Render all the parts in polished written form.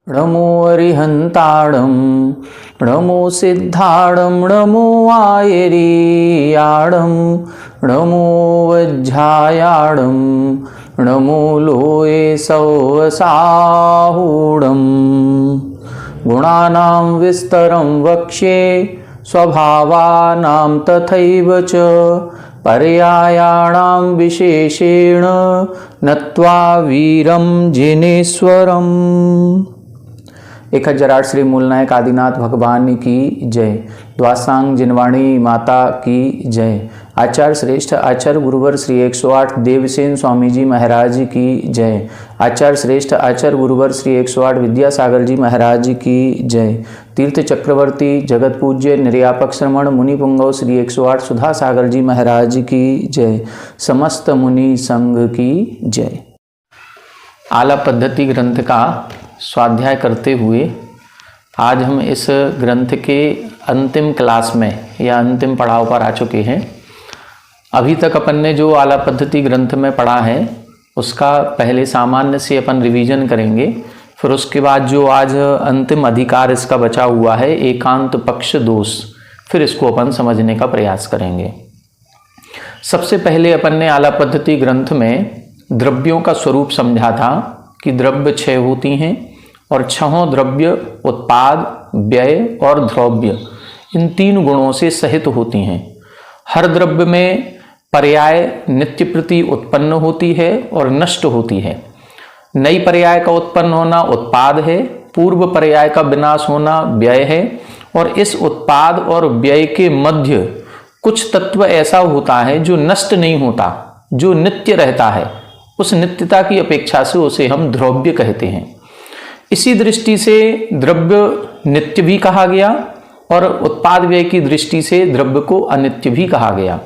नमो अरिहंताणं नमो सिद्धाणं नमो आयरीयाणं नमो वज्झायाणं नमो लोये सौवसाहूणं गुणानां विस्तरं वक्ष्ये स्वभावानां तथैव च पर्यायाणां विशेषेण नत्वा वीरं जिनेश्वरम्। 1008 श्री मूलनायक आदिनाथ भगवान की जय। द्वासांग जिनवाणी माता की जय। आचार्य श्रेष्ठ आचार्य गुरुवर श्री 108 देवसेन स्वामी जी महाराज की जय। आचार्य श्रेष्ठ आचार्य गुरुवर श्री 108 विद्यासागर जी महाराज की जय। तीर्थ चक्रवर्ती जगत पूज्य निर्यापक श्रमण मुनि पुंगव श्री 108 सुधा सागर जी महाराज की जय। समस्त मुनि संघ की जय। आला पद्धति ग्रंथ का स्वाध्याय करते हुए आज हम इस ग्रंथ के अंतिम क्लास में या अंतिम पड़ाव पर आ चुके हैं। अभी तक अपन ने जो आला पद्धति ग्रंथ में पढ़ा है उसका पहले सामान्य से अपन रिवीजन करेंगे, फिर उसके बाद जो आज अंतिम अधिकार इसका बचा हुआ है एकांत पक्ष दोष, फिर इसको अपन समझने का प्रयास करेंगे। सबसे पहले अपन ने आला पद्धति ग्रंथ में द्रव्यों का स्वरूप समझा था कि द्रव्य 6 होती हैं और 6 द्रव्य उत्पाद, व्यय और द्रव्य इन 3 गुणों से सहित होती हैं। हर द्रव्य में पर्याय नित्य प्रति उत्पन्न होती है और नष्ट होती है। नई पर्याय का उत्पन्न होना उत्पाद है, पूर्व पर्याय का विनाश होना व्यय है, और इस उत्पाद और व्यय के मध्य कुछ तत्व ऐसा होता है जो नष्ट नहीं होता, जो नित्य रहता है। उस नित्यता की अपेक्षा से उसे हम द्रव्य कहते हैं। इसी दृष्टि से द्रव्य नित्य भी कहा गया और उत्पाद व्यय की दृष्टि से द्रव्य को अनित्य भी कहा गया।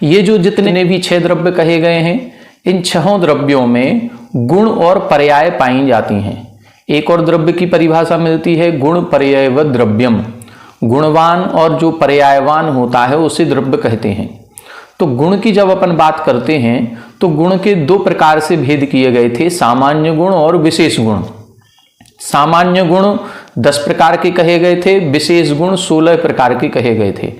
ये जो जितने भी 6 द्रव्य कहे गए हैं, इन 6 द्रव्यों में गुण और पर्याय पाई जाती हैं। एक और द्रव्य की परिभाषा मिलती है गुण पर्यायव द्रव्यम। गुणवान और जो पर्यायवान होता है उसे द्रव्य कहते हैं। तो गुण की जब अपन बात करते हैं तो गुण के 2 प्रकार से भेद किए गए थे, सामान्य गुण और विशेष गुण। सामान्य गुण 10 प्रकार के कहे गए थे, विशेष गुण 16 प्रकार के कहे गए थे।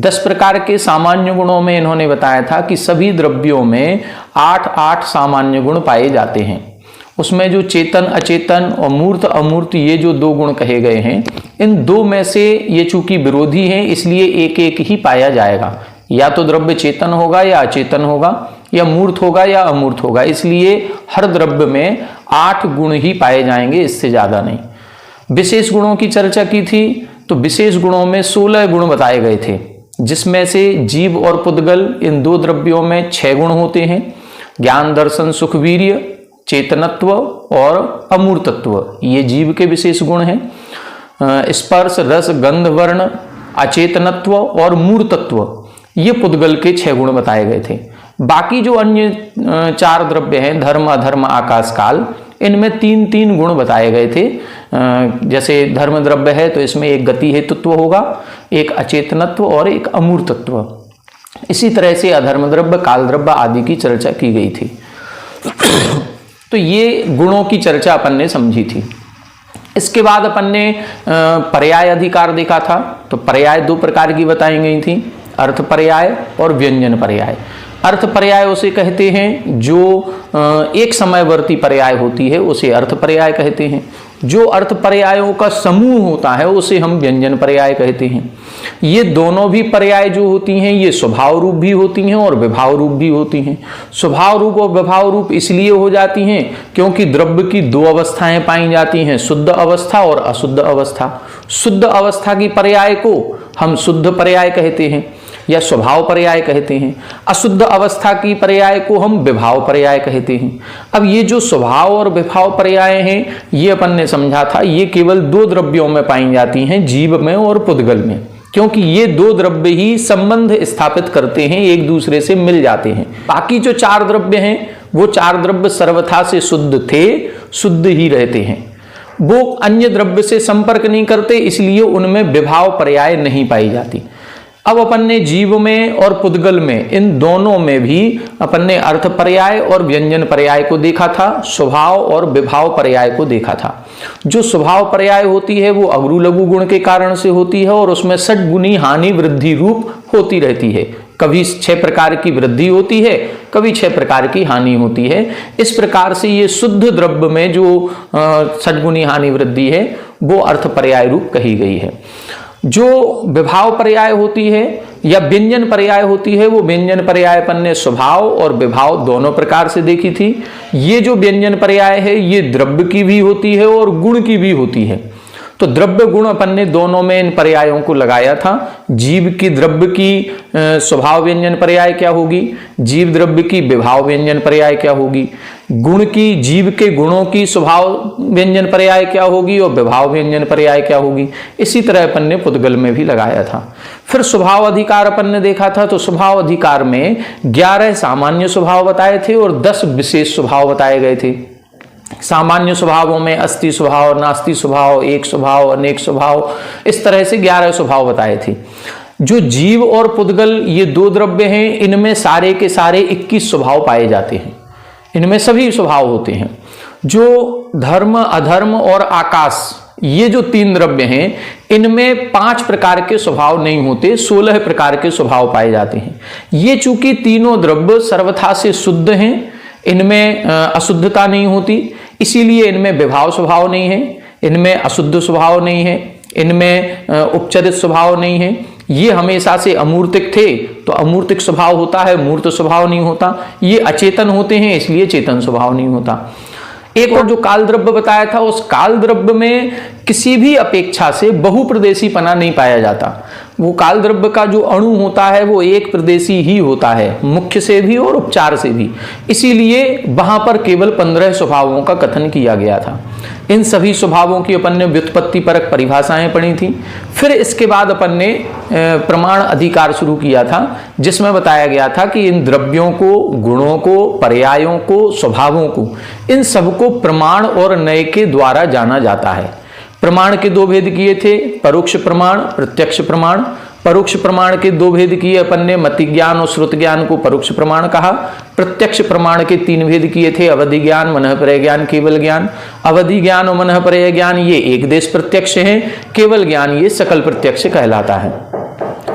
10 प्रकार के सामान्य गुणों में इन्होंने बताया था कि सभी द्रव्यों में 8 सामान्य गुण पाए जाते हैं। उसमें जो चेतन अचेतन और मूर्त अमूर्त ये जो 2 गुण कहे गए हैं, इन 2 में से ये चूंकि विरोधी हैं इसलिए एक ही पाया जाएगा। या तो द्रव्य चेतन होगा या अचेतन होगा, या मूर्त होगा या अमूर्त होगा। इसलिए हर द्रव्य में 8 गुण ही पाए जाएंगे, इससे ज्यादा नहीं। विशेष गुणों की चर्चा की थी तो विशेष गुणों में 16 गुण बताए गए थे, जिसमें से जीव और पुद्गल इन 2 द्रव्यों में 6 गुण होते हैं। ज्ञान दर्शन सुख वीर्य चेतनत्व और अमूर्तत्व ये जीव के विशेष गुण हैं। स्पर्श रस गंध वर्ण अचेतनत्व और मूर्तत्व ये पुद्गल के 6 गुण बताए गए थे। बाकी जो अन्य 4 द्रव्य हैं धर्म अधर्म आकाश काल, इनमें 3 गुण बताए गए थे। जैसे धर्म द्रव्य है तो इसमें एक गति हेतुत्व होगा, एक अचेतनत्व और एक अमूर्तत्व। इसी तरह से अधर्म द्रव्य काल द्रव्य आदि की चर्चा की गई थी। तो ये गुणों की चर्चा अपन ने समझी थी। इसके बाद अपन ने पर्याय अधिकार देखा था। तो पर्याय 2 प्रकार की बताई गई थी, अर्थ पर्याय और व्यंजन पर्याय। अर्थ पर्याय उसे कहते हैं जो एक समयवर्ती पर्याय होती है, उसे अर्थ पर्याय कहते हैं। जो अर्थ पर्यायों का समूह होता है उसे हम व्यंजन पर्याय कहते हैं। ये दोनों भी पर्याय जो होती हैं ये स्वभाव रूप भी होती हैं और विभाव रूप भी होती हैं। स्वभाव रूप और विभाव रूप इसलिए हो जाती हैं क्योंकि द्रव्य की 2 अवस्थाएं पाई जाती हैं, शुद्ध अवस्था और अशुद्ध अवस्था। शुद्ध अवस्था की पर्याय को हम शुद्ध पर्याय कहते हैं या स्वभाव पर्याय कहते हैं। अशुद्ध अवस्था की पर्याय को हम विभाव पर्याय कहते हैं। अब ये जो स्वभाव और विभाव पर्याय हैं ये अपन ने समझा था, ये केवल 2 द्रव्यों में पाई जाती हैं, जीव में और पुद्गल में, क्योंकि ये 2 द्रव्य ही संबंध स्थापित करते हैं, एक दूसरे से मिल जाते हैं। बाकी जो 4 द्रव्य हैं वो 4 द्रव्य सर्वथा से शुद्ध थे, शुद्ध ही रहते हैं। वो अन्य द्रव्य से संपर्क नहीं करते, इसलिए उनमें विभाव पर्याय नहीं पाई जाती। अब अपन ने जीव में और पुद्गल में, इन दोनों में भी अपन ने अर्थ पर्याय और व्यंजन पर्याय को देखा था, स्वभाव और विभाव पर्याय को देखा था। जो स्वभाव पर्याय होती है वो अगरु लघु गुण के कारण से होती है और उसमें षड्गुणी हानि वृद्धि रूप होती रहती है। कभी 6 प्रकार की वृद्धि होती है, कभी 6 प्रकार की हानि होती है। इस प्रकार से ये शुद्ध द्रव्य में जो षड्गुणी हानि वृद्धि है वो अर्थ पर्याय रूप कही गई है। जो विभाव पर्याय होती है या व्यंजन पर्याय होती है, वो व्यंजन पर्याय अपन ने स्वभाव और विभाव दोनों प्रकार से देखी थी। ये जो व्यंजन पर्याय है ये द्रव्य की भी होती है और गुण की भी होती है। तो द्रव्य गुण अपन ने दोनों में इन पर्यायों को लगाया था। जीव की द्रव्य की स्वभाव व्यंजन पर्याय क्या होगी, जीव द्रव्य की विभाव व्यंजन पर्याय क्या होगी, गुण की जीव के गुणों की स्वभाव व्यंजन पर्याय क्या होगी और विभाव व्यंजन पर्याय क्या होगी। इसी तरह अपन ने पुद्गल में भी लगाया था। फिर स्वभाव अधिकार अपन ने देखा था। तो स्वभाव अधिकार में 11 सामान्य स्वभाव बताए थे और 10 विशेष स्वभाव बताए गए थे। सामान्य स्वभावों में अस्ति स्वभाव, नास्ति स्वभाव, एक स्वभाव, अनेक स्वभाव, इस तरह से 11 स्वभाव बताए थे। जो जीव और पुद्गल ये 2 द्रव्य हैं, इनमें सारे के सारे 21 स्वभाव पाए जाते हैं। इनमें सभी स्वभाव होते हैं। जो धर्म, अधर्म और आकाश, ये जो 3 द्रव्य हैं, इनमें 5 प्रकार के स्वभाव नहीं होते, 16 प्रकार के स्वभाव पाए जाते हैं। ये चूंकि तीनों द्रव्य सर्वथा से शुद्ध हैं, इनमें अशुद्धता नहीं होती, इसीलिए इनमें विभाव स्वभाव नहीं है, इनमें अशुद्ध स्वभाव नहीं है, इनमें उपचरित स्वभाव नहीं है। ये हमेशा से अमूर्तिक थे तो अमूर्तिक स्वभाव होता है, मूर्त स्वभाव नहीं होता। ये अचेतन होते हैं इसलिए चेतन स्वभाव नहीं होता। एक और जो काल द्रव्य बताया था, उस काल द्रव्य में किसी भी अपेक्षा से बहुप्रदेशीपना नहीं पाया जाता। वो काल द्रव्य का जो अणु होता है वो एक प्रदेशी ही होता है, मुख्य से भी और उपचार से भी। इसीलिए वहां पर केवल 15 स्वभावों का कथन किया गया था। इन सभी स्वभावों की अपन ने व्युत्पत्ति परक परिभाषाएं पढ़ी थी। फिर इसके बाद अपन ने प्रमाण अधिकार शुरू किया था, जिसमें बताया गया था कि इन द्रव्यों को, गुणों को, पर्यायों को, स्वभावों को, इन सबको प्रमाण और नय के द्वारा जाना जाता है। प्रमाण के 2 भेद किए थे, परोक्ष प्रमाण, प्रत्यक्ष प्रमाण। परोक्ष प्रमाण के 2 भेद किए अपन ने, मति ज्ञान और श्रुत ज्ञान को परोक्ष प्रमाण कहा। प्रत्यक्ष प्रमाण के 3 भेद किए थे, अवधि ज्ञान, मनःपर्य ज्ञान, केवल ज्ञान। अवधि ज्ञान और मनःपर्य ज्ञान ये एक देश प्रत्यक्ष है, केवल ज्ञान ये सकल प्रत्यक्ष कहलाता है।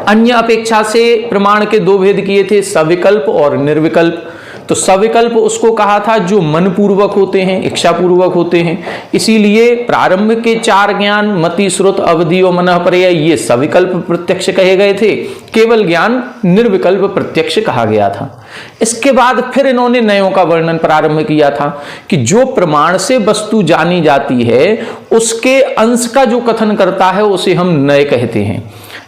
अन्य अपेक्षा से प्रमाण के 2 भेद किए थे, सविकल्प और निर्विकल्प। तो सविकल्प उसको कहा था जो मनपूर्वक होते हैं, इच्छापूर्वक होते हैं। इसीलिए प्रारंभ के 4 ज्ञान, मति, श्रुत, अवधि और मनःपर्य, ये सविकल्प प्रत्यक्ष कहे गए थे। केवल ज्ञान निर्विकल्प प्रत्यक्ष कहा गया था। इसके बाद फिर इन्होंने नयों का वर्णन प्रारंभ किया था कि जो प्रमाण से वस्तु जानी जाती है उसके अंश का जो कथन करता है उसे हम नय कहते हैं।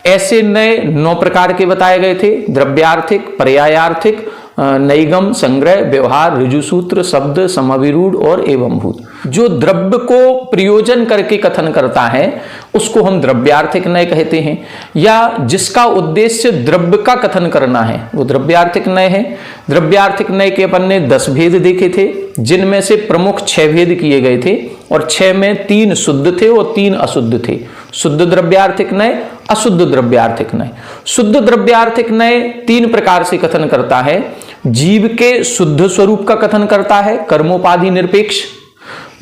ऐसे नय 9 प्रकार के बताए गए थे, द्रव्यार्थिक, पर्यायार्थिक, नैगम, संग्रह, व्यवहार, ऋजुसूत्र, शब्द, समविरूढ़ और एवंभूत। जो द्रव्य को प्रयोजन करके कथन करता है उसको हम द्रव्यार्थिक नय कहते हैं, या जिसका उद्देश्य द्रव्य का कथन करना है वो द्रव्यार्थिक नय है। द्रव्यार्थिक नय के अपन ने 10 भेद देखे थे, जिनमें से प्रमुख 6 भेद किए गए थे और 6 में 3 शुद्ध थे और 3 अशुद्ध थे। शुद्ध द्रव्यार्थिक नय, अशुद्ध द्रव्यार्थिक नय। शुद्ध द्रव्यार्थिक नय 3 प्रकार से कथन करता है। जीव के शुद्ध स्वरूप का कथन करता है, कर्मोपाधि निरपेक्ष।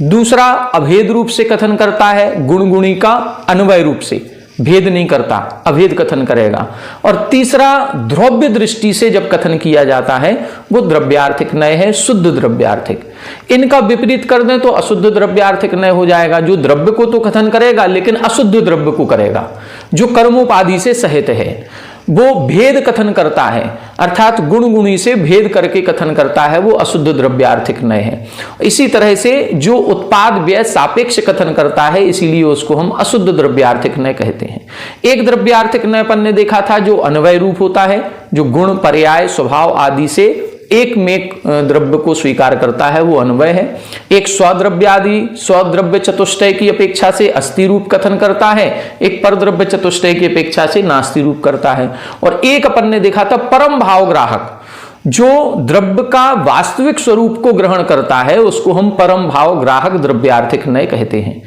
दूसरा अभेद रूप से कथन करता है, गुण गुणी का अन्वय रूप से, भेद नहीं करता, अभेद कथन करेगा। और तीसरा द्रव्य दृष्टि से जब कथन किया जाता है वो द्रव्यार्थिक नय है, शुद्ध द्रव्यार्थिक। इनका विपरीत कर दें तो अशुद्ध द्रव्यार्थिक नय हो जाएगा, जो द्रव्य को तो कथन करेगा लेकिन अशुद्ध द्रव्य को करेगा, जो कर्मोपाधि से सहित है। वो भेद कथन करता है, अर्थात गुण गुणी से भेद करके कथन करता है, वो अशुद्ध द्रव्यार्थिक नय है। इसी तरह से जो उत्पाद व्यय सापेक्ष कथन करता है, इसीलिए उसको हम अशुद्ध द्रव्यार्थिक नय कहते हैं। एक द्रव्यार्थिक नय अपन ने देखा था जो अन्वय रूप होता है, जो गुण, पर्याय, स्वभाव आदि से एक में द्रव्य को स्वीकार करता है, वो अन्वय है। एक स्वद्रव्यादि स्वद्रव्य चतुष्टय की अपेक्षा से अस्थि रूप कथन करता है, एक परद्रव्य चतुष्टय की अपेक्षा से नास्ति रूप करता है। और एक अपन ने देखा था परम भाव ग्राहक, जो द्रव्य का वास्तविक स्वरूप को ग्रहण करता है उसको हम परम भाव ग्राहक द्रव्यार्थिक नय कहते हैं।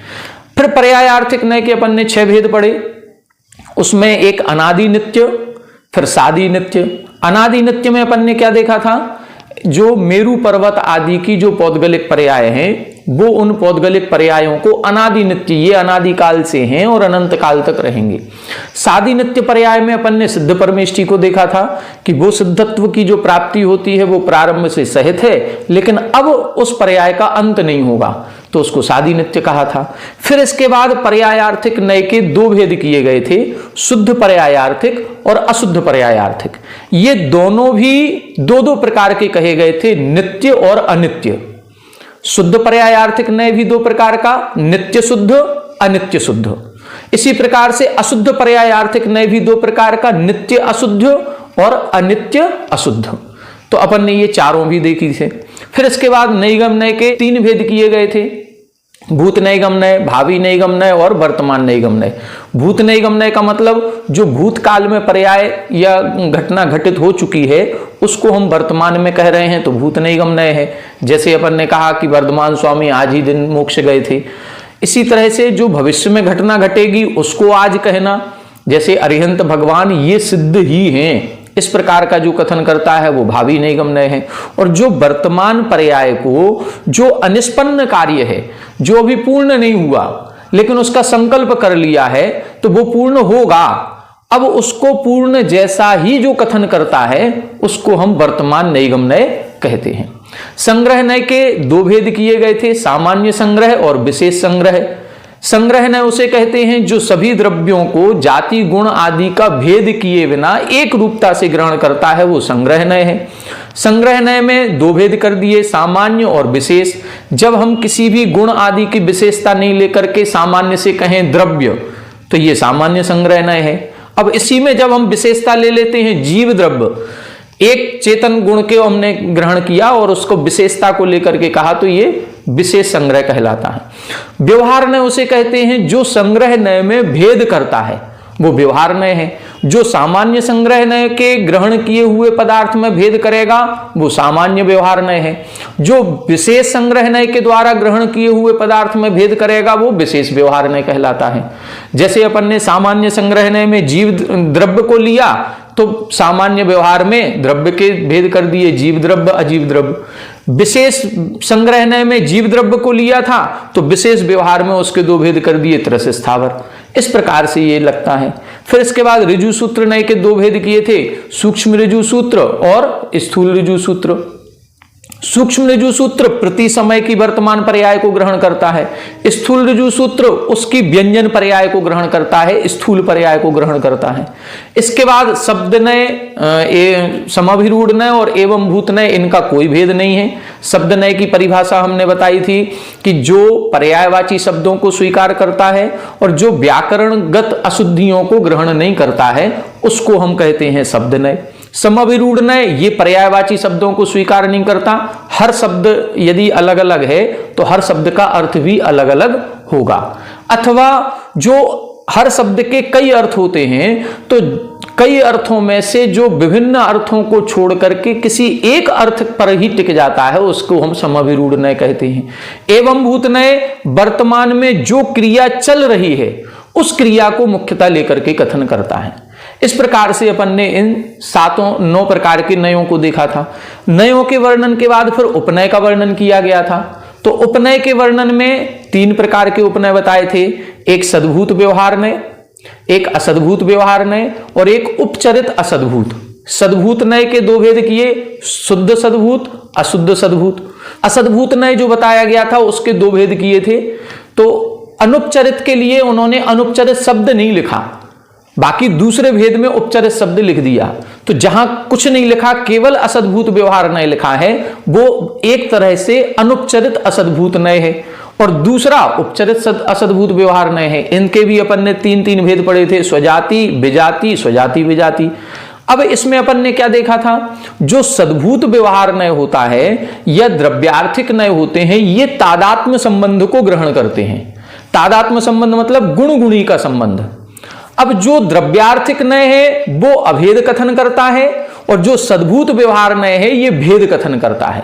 फिर पर्यायार्थिक नय के अपन ने 6 भेद पढ़े। उसमें एक अनादि नित्य, फिर सादी नित्य। अनादि नित्य में अपन ने क्या देखा था, जो मेरु पर्वत आदि की जो पौद्गलिक पर्याय हैं, वो उन पौद्गलिक पर्यायों को अनादि नित्य, ये अनादि काल से हैं और अनंत काल तक रहेंगे। सादी नित्य पर्याय में अपन ने सिद्ध परमेष्टि को देखा था कि वो सिद्धत्व की जो प्राप्ति होती है वो प्रारंभ से सहित है, लेकिन अब उस पर्याय का अंत नहीं होगा, तो उसको सादी नित्य कहा था। फिर इसके बाद पर्यायार्थिक नय के दो भेद किए गए थे, शुद्ध पर्यायार्थिक और अशुद्ध पर्यायार्थिक। ये दोनों भी दो दो प्रकार के कहे गए थे, नित्य और अनित्य। शुद्ध पर्यायार्थिक नय भी दो प्रकार का, नित्य शुद्ध, अनित्य शुद्ध। इसी प्रकार से अशुद्ध पर्यायार्थिक नय भी दो प्रकार का, नित्य अशुद्ध और अनित्य अशुद्ध। तो अपन ने ये चारों भी देखी थे। फिर इसके बाद नैगम नय के तीन भेद किए गए थे, भूत नैगम नय, भावी नैगम नय और वर्तमान नैगम नय। भूत नैगम नय का मतलब जो भूतकाल में पर्याय या घटना घटित हो चुकी है उसको हम वर्तमान में कह रहे हैं, तो भूत नैगम नय है। जैसे अपन ने कहा कि वर्धमान स्वामी आज ही दिन मोक्ष गए थे, इसी तरह से जो भविष्य में घटना घटेगी उसको आज कहना, जैसे अरिहंत भगवान ये सिद्ध ही हैं, इस प्रकार का जो कथन करता है वो भावी नैगम नय है। और जो वर्तमान पर्याय को, जो अनिष्पन्न कार्य है, जो अभी पूर्ण नहीं हुआ लेकिन उसका संकल्प कर लिया है तो वो पूर्ण होगा, अब उसको पूर्ण जैसा ही जो कथन करता है उसको हम वर्तमान नैगम नय कहते हैं। संग्रह नय के दो भेद किए गए थे, सामान्य संग्रह और विशेष संग्रह। संग्रह नय उसे कहते हैं जो सभी द्रव्यों को जाति गुण आदि का भेद किए बिना एक रूपता से ग्रहण करता है, वो संग्रह नय है। संग्रह नय में दो भेद कर दिए, सामान्य और विशेष। जब हम किसी भी गुण आदि की विशेषता नहीं लेकर के सामान्य से कहें द्रव्य, तो ये सामान्य संग्रह नय है। अब इसी में जब हम विशेषता ले लेते हैं जीव द्रव्य, एक चेतन गुण के हमने ग्रहण किया और उसको विशेषता को लेकर के कहा, तो ये विशेष संग्रह कहलाता है। व्यवहार नय उसे कहते हैं जो संग्रह नय में भेद करता है, वो व्यवहार नय है। जो सामान्य संग्रह नय के ग्रहण किए हुए पदार्थ में भेद करेगा वो सामान्य व्यवहार नय है। जो विशेष संग्रह नय के द्वारा ग्रहण किए हुए पदार्थ में भेद करेगा वो विशेष व्यवहार नय कहलाता है। जैसे अपन ने सामान्य संग्रह नय में जीव द्रव्य को लिया तो सामान्य व्यवहार में द्रव्य के भेद कर दिए, जीव द्रव्य अजीव द्रव्य। विशेष संग्रह नय में जीव द्रव्य को लिया था तो विशेष व्यवहार में उसके दो भेद कर दिए, तरस स्थावर। इस प्रकार से ये लगता है। फिर इसके बाद ऋजु सूत्र नय के दो भेद किए थे, सूक्ष्म ऋजु सूत्र और स्थूल ऋजु सूत्र। सूक्ष्म ऋजु सूत्र प्रति समय की वर्तमान पर्याय को ग्रहण करता है, स्थूल ऋजु सूत्र उसकी व्यंजन पर्याय को ग्रहण करता है, स्थूल पर्याय को ग्रहण करता है। इसके बाद शब्द नय, समाभिरूढ़ नय और एवं भूत नय, इनका कोई भेद नहीं है। शब्द नय की परिभाषा हमने बताई थी कि जो पर्यायवाची शब्दों को स्वीकार करता है और जो व्याकरणगत अशुद्धियों को ग्रहण नहीं करता है उसको हम कहते हैं शब्द नय। समाभिरूढ़ नय ये पर्यायवाची शब्दों को स्वीकार नहीं करता, हर शब्द यदि अलग अलग है तो हर शब्द का अर्थ भी अलग अलग होगा, अथवा जो हर शब्द के कई अर्थ होते हैं तो कई अर्थों में से जो विभिन्न अर्थों को छोड़ करके किसी एक अर्थ पर ही टिक जाता है उसको हम समाभिरूढ़ नय कहते हैं। एवं भूत नय वर्तमान में जो क्रिया चल रही है उस क्रिया को मुख्यतः लेकर के कथन करता है। इस प्रकार से अपन ने इन 9 प्रकार के नयों को देखा था। नयों के वर्णन के बाद फिर उपनय का वर्णन किया गया था। तो उपनय के वर्णन में 3 प्रकार के उपनय बताए थे, एक सद्भूत व्यवहार नय, एक असद्भूत व्यवहार नय और एक उपचरित असद्भूत। सद्भूत नय के दो भेद किए, शुद्ध सद्भूत, अशुद्ध सद्भूत। असद्भूत नय जो बताया गया था उसके दो भेद किए थे। तो अनुपचरित के लिए उन्होंने अनुपचरित शब्द नहीं लिखा, बाकी दूसरे भेद में उपचरित शब्द लिख दिया। तो जहां कुछ नहीं लिखा, केवल असद्भूत व्यवहार नय लिखा है, वो एक तरह से अनुपचरित असद्भूत नय है और दूसरा उपचरित असद्भूत व्यवहार नय है। इनके भी अपन ने 3 भेद पढ़े थे, स्वजाति, विजाति, स्वजाति विजाति। अब इसमें अपन ने क्या देखा था, जो सद्भूत व्यवहार नय होता है या द्रव्यार्थिक नय होते हैं ये तादात्म्य संबंध को ग्रहण करते हैं। तादात्म्य संबंध मतलब गुण गुणी का संबंध। अब जो द्रव्यार्थिक नय है वो अभेद कथन करता है और जो सद्भूत व्यवहार नय है ये भेद कथन करता है।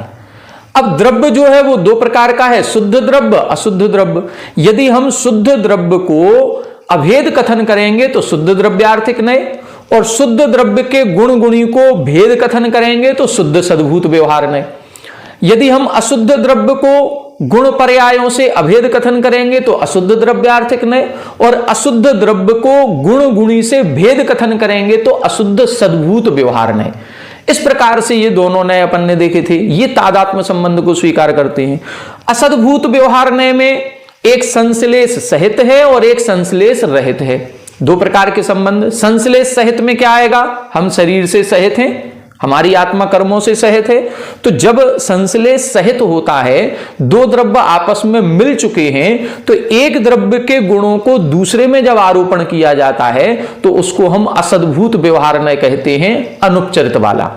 अब द्रव्य जो है वो 2 प्रकार का है, शुद्ध द्रव्य, अशुद्ध द्रव्य। यदि हम शुद्ध द्रव्य को अभेद कथन करेंगे तो शुद्ध द्रव्यार्थिक नय और शुद्ध द्रव्य के गुण गुणी को भेद कथन करेंगे तो शुद्ध सद्भूत व्यवहार नय। यदि हम अशुद्ध द्रव्य को गुण पर्यायों से अभेद कथन करेंगे तो अशुद्ध द्रव्यार्थिक नय, और अशुद्ध द्रव्य को गुण गुणी से भेद कथन करेंगे तो अशुद्ध सद्भूत व्यवहार नय। इस प्रकार से ये दोनों नय अपन ने देखे थे, ये तादात्म्य संबंध को स्वीकार करते हैं। असद्भूत व्यवहार नय में एक संश्लेष सहित है और एक संश्लेष रहित है। दो प्रकार के संबंध। संश्लेष सहित में क्या आएगा, हम शरीर से सहित हैं, हमारी आत्मा कर्मों से सहित है। तो जब संश्लेष सहित होता है, दो द्रव्य आपस में मिल चुके हैं, तो एक द्रव्य के गुणों को दूसरे में जब आरोपण किया जाता है तो उसको हम असद्भूत व्यवहार नय कहते हैं, अनुपचरित वाला।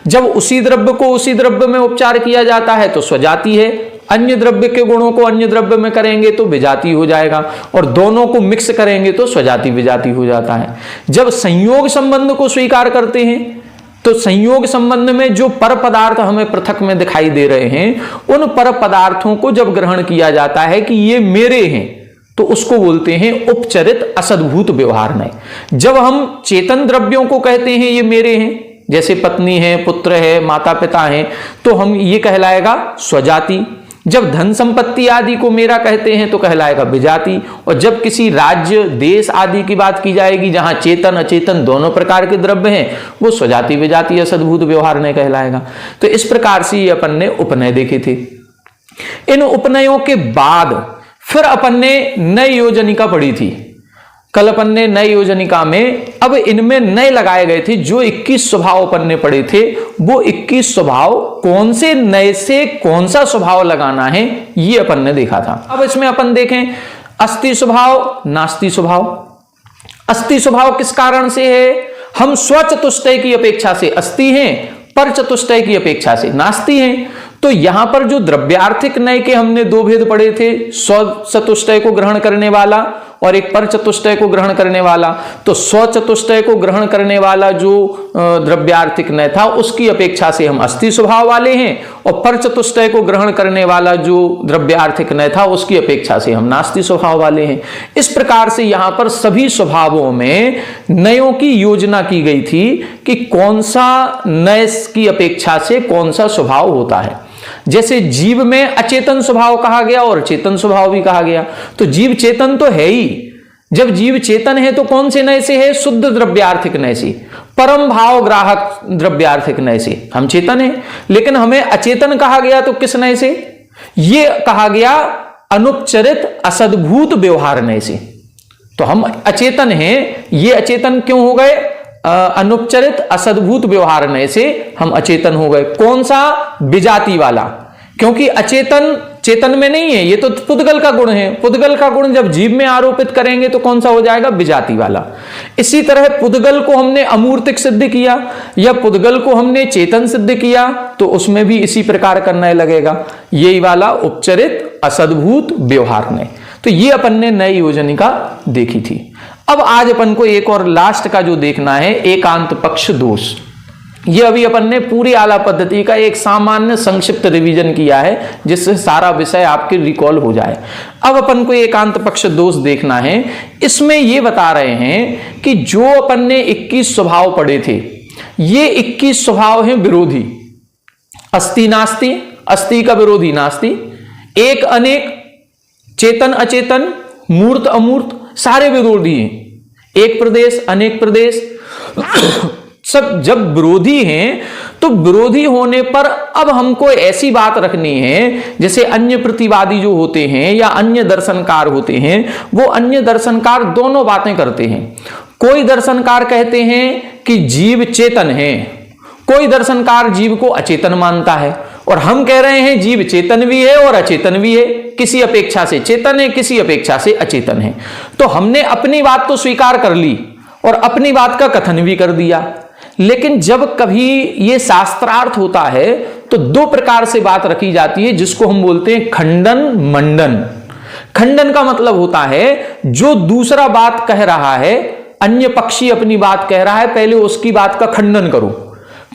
जब उसी द्रव्य को उसी द्रव्य में उपचार किया जाता है तो स्वजाति है, अन्य द्रव्य के गुणों को अन्य द्रव्य में करेंगे तो विजाति हो जाएगा, और दोनों को मिक्स करेंगे तो स्वजाति विजाति हो जाता है। जब संयोग संबंध को स्वीकार करते हैं तो संयोग संबंध में जो पर पदार्थ हमें पृथक में दिखाई दे रहे हैं, उन पर पदार्थों को जब ग्रहण किया जाता है कि ये मेरे हैं, तो उसको बोलते हैं उपचरित असद्भूत व्यवहार नय। जब हम चेतन द्रव्यों को कहते हैं ये मेरे हैं, जैसे पत्नी है, पुत्र है, माता पिता हैं, तो हम ये कहलाएगा स्वजाति। जब धन संपत्ति आदि को मेरा कहते हैं तो कहलाएगा विजाति। और जब किसी राज्य देश आदि की बात की जाएगी जहां चेतन अचेतन दोनों प्रकार के द्रव्य हैं, वो स्वजाति विजाति असद्भूत व्यवहार नय कहलाएगा। तो इस प्रकार से ये अपन ने उपनय देखे थे। इन उपनयों के बाद फिर अपन ने नय योजनिका पढ़ी थी। कल अपन ने नय योजनिका में अब इनमें नय लगाए गए थे। जो 21 स्वभाव अपन ने पढ़े थे, वो 21 स्वभाव कौन से नय से कौन सा स्वभाव लगाना है, ये अपन ने देखा था। अब इसमें अपन देखें अस्ति स्वभाव, नास्ति स्वभाव। अस्ति स्वभाव किस कारण से है, हम स्वचतुष्टय की अपेक्षा से अस्ति हैं, पर चतुष्टय की अपेक्षा से नास्ति हैं। तो यहां पर जो द्रव्यार्थिक नय के हमने दो भेद पढ़े थे, स्व चतुष्टय को ग्रहण करने वाला और एक पर चतुष्टय को ग्रहण करने वाला। तो स्व चतुष्टय को ग्रहण करने वाला जो द्रव्यार्थिक नय था, उसकी अपेक्षा से हम अस्ति स्वभाव वाले हैं, और पर चतुष्टय को ग्रहण करने वाला जो द्रव्यार्थिक नय था, उसकी अपेक्षा से हम नास्ति स्वभाव वाले हैं। इस प्रकार से यहां पर सभी स्वभावों में नयों की योजना की गई थी कि कौन सा नय की अपेक्षा से कौन सा स्वभाव होता है। जैसे जीव में अचेतन स्वभाव कहा गया और चेतन स्वभाव भी कहा गया, तो जीव चेतन तो है ही। जब जीव चेतन है तो कौन से नय से है, शुद्ध द्रव्यार्थिक नय से, परम भाव ग्राहक द्रव्यार्थिक नय से हम चेतन है। लेकिन हमें अचेतन कहा गया तो किस नय से, ये कहा गया अनुपचरित असद्भूत व्यवहार नय से। तो हम अचेतन हैं, ये अचेतन क्यों हो गए, अनुपचरित असद्भूत व्यवहार नय से हम अचेतन हो गए। कौन सा, विजाति वाला, क्योंकि अचेतन चेतन में नहीं है, ये तो पुद्गल का गुण है। पुद्गल का गुण जब जीव में आरोपित करेंगे तो कौन सा हो जाएगा, विजाति वाला। इसी तरह पुद्गल को हमने अमूर्तिक सिद्ध किया या पुद्गल को हमने चेतन सिद्ध किया तो उसमें भी इसी प्रकार करने लगेगा, यही वाला उपचरित असद्भूत व्यवहार नय। तो ये अपन ने नय योजनिका देखी थी। अब आज अपन को एक और लास्ट का जो देखना है, एकांत पक्ष दोष। ये अभी अपन ने पूरी आला पद्धति का एक सामान्य संक्षिप्त रिवीजन किया है, जिससे सारा विषय आपके रिकॉल हो जाए। अब अपन को एकांत पक्ष दोष देखना है। इसमें ये बता रहे हैं कि जो अपन ने 21 स्वभाव पढ़े थे, ये 21 स्वभाव हैं विरोधी। अस्ति नास्ति, अस्ति का विरोधी नास्ति, एक अनेक, चेतन अचेतन, मूर्त अमूर्त, सारे विरोधी हैं। एक प्रदेश अनेक प्रदेश, सब जब विरोधी हैं तो विरोधी होने पर अब हमको ऐसी बात रखनी है, जैसे अन्य प्रतिवादी जो होते हैं या अन्य दर्शनकार होते हैं, वो अन्य दर्शनकार दोनों बातें करते हैं। कोई दर्शनकार कहते हैं कि जीव चेतन है, कोई दर्शनकार जीव को अचेतन मानता है, और हम कह रहे हैं जीव चेतन भी है और अचेतन भी है, किसी अपेक्षा से चेतन है, किसी अपेक्षा से अचेतन है। तो हमने अपनी बात तो स्वीकार कर ली और अपनी बात का कथन भी कर दिया। लेकिन जब कभी ये शास्त्रार्थ होता है तो दो प्रकार से बात रखी जाती है, जिसको हम बोलते हैं खंडन मंडन। खंडन का मतलब होता है जो दूसरा बात कह रहा है, अन्य पक्षी अपनी बात कह रहा है, पहले उसकी बात का खंडन करो,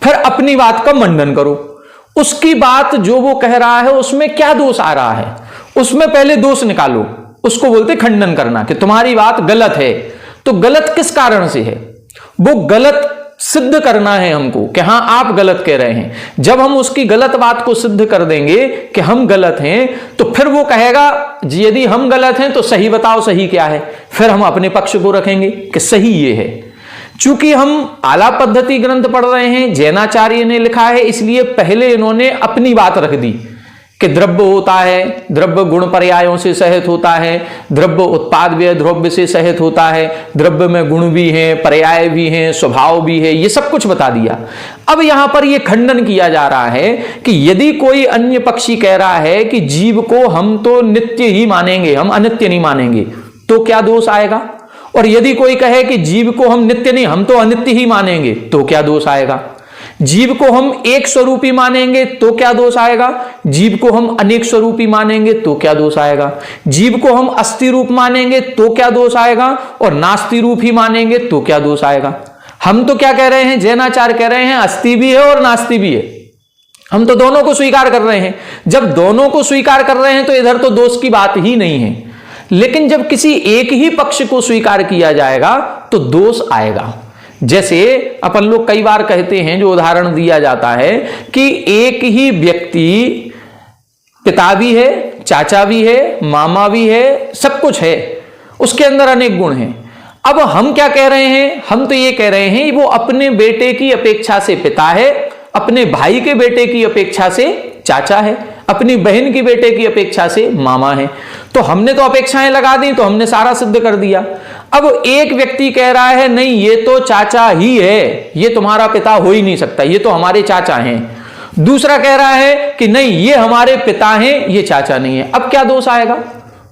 फिर अपनी बात का मंडन करो। उसकी बात जो वो कह रहा है उसमें क्या दोष आ रहा है, उसमें पहले दोष निकालो, उसको बोलते खंडन करना कि तुम्हारी बात गलत है। तो गलत किस कारण से है, वो गलत सिद्ध करना है हमको कि हां आप गलत कह रहे हैं। जब हम उसकी गलत बात को सिद्ध कर देंगे कि हम गलत हैं, तो फिर वो कहेगा यदि हम गलत हैं तो सही बताओ, सही क्या है। फिर हम अपने पक्ष को रखेंगे कि सही ये है। चूंकि हम आला पद्धति ग्रंथ पढ़ रहे हैं, जैनाचार्य ने लिखा है, इसलिए पहले इन्होंने अपनी बात रख दी कि द्रव्य होता है, द्रव्य गुण पर्यायों से सहित होता है, द्रव्य उत्पाद व्यय द्रव्य से सहित होता है, द्रव्य में गुण भी हैं, पर्याय भी हैं, स्वभाव भी है, ये सब कुछ बता दिया। अब यहां पर यह खंडन किया जा रहा है कि यदि कोई अन्य पक्षी कह रहा है कि जीव को हम तो नित्य ही मानेंगे, हम अनित्य नहीं मानेंगे, तो क्या दोष आएगा? और यदि कोई कहे कि जीव को हम नित्य नहीं, हम तो अनित्य ही मानेंगे, तो क्या दोष आएगा? जीव को हम एक स्वरूपी मानेंगे तो क्या दोष आएगा? जीव को हम अनेक स्वरूपी मानेंगे तो क्या दोष आएगा? जीव को हम अस्थि रूप मानेंगे तो क्या दोष आएगा? और नास्ति रूप ही मानेंगे तो क्या दोष आएगा? हम तो क्या कह रहे हैं, जैनाचार्य कह रहे हैं अस्थि भी है और नास्ति भी है। हम तो दोनों को स्वीकार कर रहे हैं। जब दोनों को स्वीकार कर रहे हैं तो इधर तो दोष की बात ही नहीं है। लेकिन जब किसी एक ही पक्ष को स्वीकार किया जाएगा तो दोष आएगा। जैसे अपन लोग कई बार कहते हैं, जो उदाहरण दिया जाता है कि एक ही व्यक्ति पिता भी है, चाचा भी है, मामा भी है, सब कुछ है, उसके अंदर अनेक गुण हैं। अब हम क्या कह रहे हैं? हम तो ये कह रहे हैं वो अपने बेटे की अपेक्षा से पिता है, अपने भाई के बेटे की अपेक्षा से चाचा है, अपनी बहन की बेटे की अपेक्षा से मामा है। तो हमने तो अपेक्षाएं लगा दी, तो हमने सारा सिद्ध कर दिया। अब एक व्यक्ति कह रहा है नहीं ये तो चाचा ही है, ये तुम्हारा पिता हो ही नहीं सकता, ये तो हमारे चाचा हैं। दूसरा कह रहा है कि नहीं ये हमारे पिता हैं, ये चाचा नहीं है। अब क्या दोष आएगा?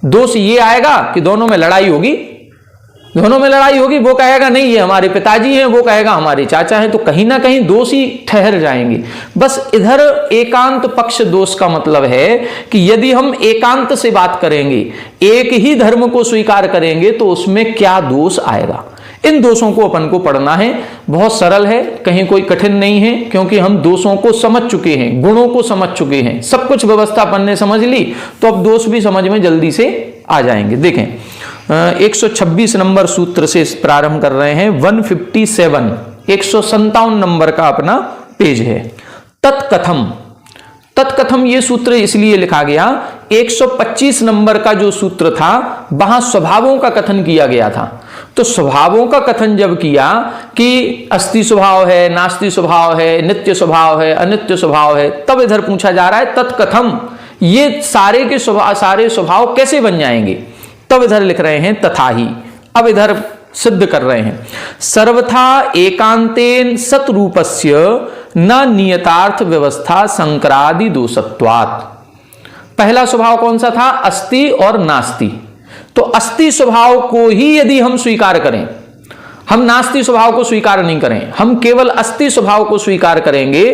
दोष ये आएगा कि दोनों में लड़ाई होगी, दोनों में लड़ाई होगी। वो कहेगा नहीं ये हमारे पिताजी हैं, वो कहेगा हमारे चाचा हैं, तो कहीं ना कहीं दोषी ठहर जाएंगे। बस इधर एकांत पक्ष दोष का मतलब है कि यदि हम एकांत से बात करेंगे, एक ही धर्म को स्वीकार करेंगे, तो उसमें क्या दोष आएगा। इन दोषों को अपन को पढ़ना है। बहुत सरल है, कहीं कोई कठिन नहीं है, क्योंकि हम दोषों को समझ चुके हैं, गुणों को समझ चुके हैं, सब कुछ व्यवस्था अपन ने समझ ली, तो अब दोष भी समझ में जल्दी से आ जाएंगे। देखें 126 नंबर सूत्र से प्रारंभ कर रहे हैं। 157 157 नंबर का अपना पेज है। तत्कथम, तत्कथम ये सूत्र इसलिए लिखा गया, 125 नंबर का जो सूत्र था वहां स्वभावों का कथन किया गया था। तो स्वभावों का कथन जब किया कि अस्थि स्वभाव है, नास्ति स्वभाव है, नित्य स्वभाव है, अनित्य स्वभाव है, तब इधर पूछा जा रहा है तत्कथम, ये सारे के स्वभाव, सारे स्वभाव कैसे बन जाएंगे। तब इधर लिख रहे हैं तथा ही। अब इधर सिद्ध कर रहे हैं, सर्वथा एकांतेन सतरूपस्य न नियतार्थ व्यवस्था संकरादि दोषत्वात्। पहला स्वभाव कौन सा था? अस्थि और नास्ति। तो अस्थि स्वभाव को ही यदि हम स्वीकार करें, हम नास्ति स्वभाव को स्वीकार नहीं करें, हम केवल अस्थि स्वभाव को स्वीकार करेंगे,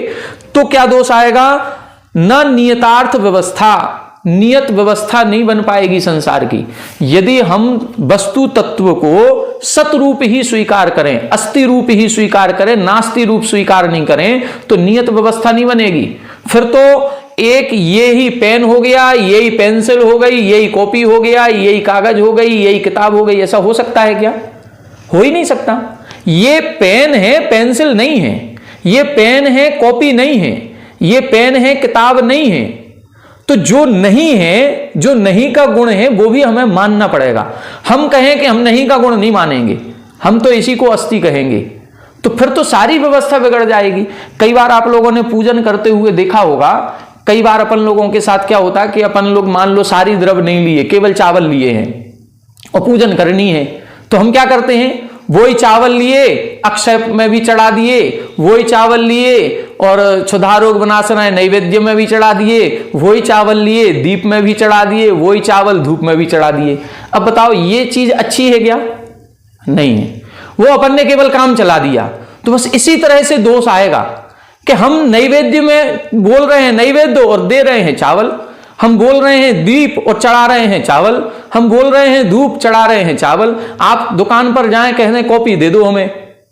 तो क्या दोष आएगा? न नियतार्थ व्यवस्था, नियत व्यवस्था नहीं बन पाएगी संसार की। यदि हम वस्तु तत्व को सतरूप ही स्वीकार करें, अस्थि रूप ही स्वीकार करें, नास्ति रूप स्वीकार नहीं करें, तो नियत व्यवस्था नहीं बनेगी। फिर तो एक ये ही पेन हो गया, यही पेंसिल हो गई, यही कॉपी हो गया, यही कागज हो गई, यही किताब हो गई, ऐसा हो सकता है क्या? हो ही नहीं सकता। ये पेन है, पेंसिल नहीं है, ये पेन है, कॉपी नहीं है, ये पेन है, किताब नहीं है। तो जो नहीं है, जो नहीं का गुण है, वो भी हमें मानना पड़ेगा। हम कहें कि हम नहीं का गुण नहीं मानेंगे, हम तो इसी को अस्थि कहेंगे, तो फिर तो सारी व्यवस्था बिगड़ जाएगी। कई बार आप लोगों ने पूजन करते हुए देखा होगा, कई बार अपन लोगों के साथ क्या होता है कि अपन लोग मान लो सारी द्रव्य नहीं लिए, केवल चावल लिए हैं और पूजन करनी है, तो हम क्या करते हैं? वही चावल लिए, अक्षय में भी चढ़ा दिए, वही चावल लिए और क्षुधारोग विनाशनाय नैवेद्य में भी चढ़ा दिए, वही चावल लिए दीप में भी चढ़ा दिए, वही चावल धूप में भी चढ़ा दिए। अब बताओ ये चीज अच्छी है क्या? नहीं है, वो अपन ने केवल काम चला दिया। तो बस इसी तरह से दोष आएगा कि हम नैवेद्य में बोल रहे हैं नैवेद्य और दे रहे हैं चावल, हम बोल रहे हैं दीप और चढ़ा रहे हैं चावल, हम बोल रहे हैं धूप चढ़ा रहे हैं चावल। आप दुकान पर जाएं, कहने कॉपी दे दो हमें,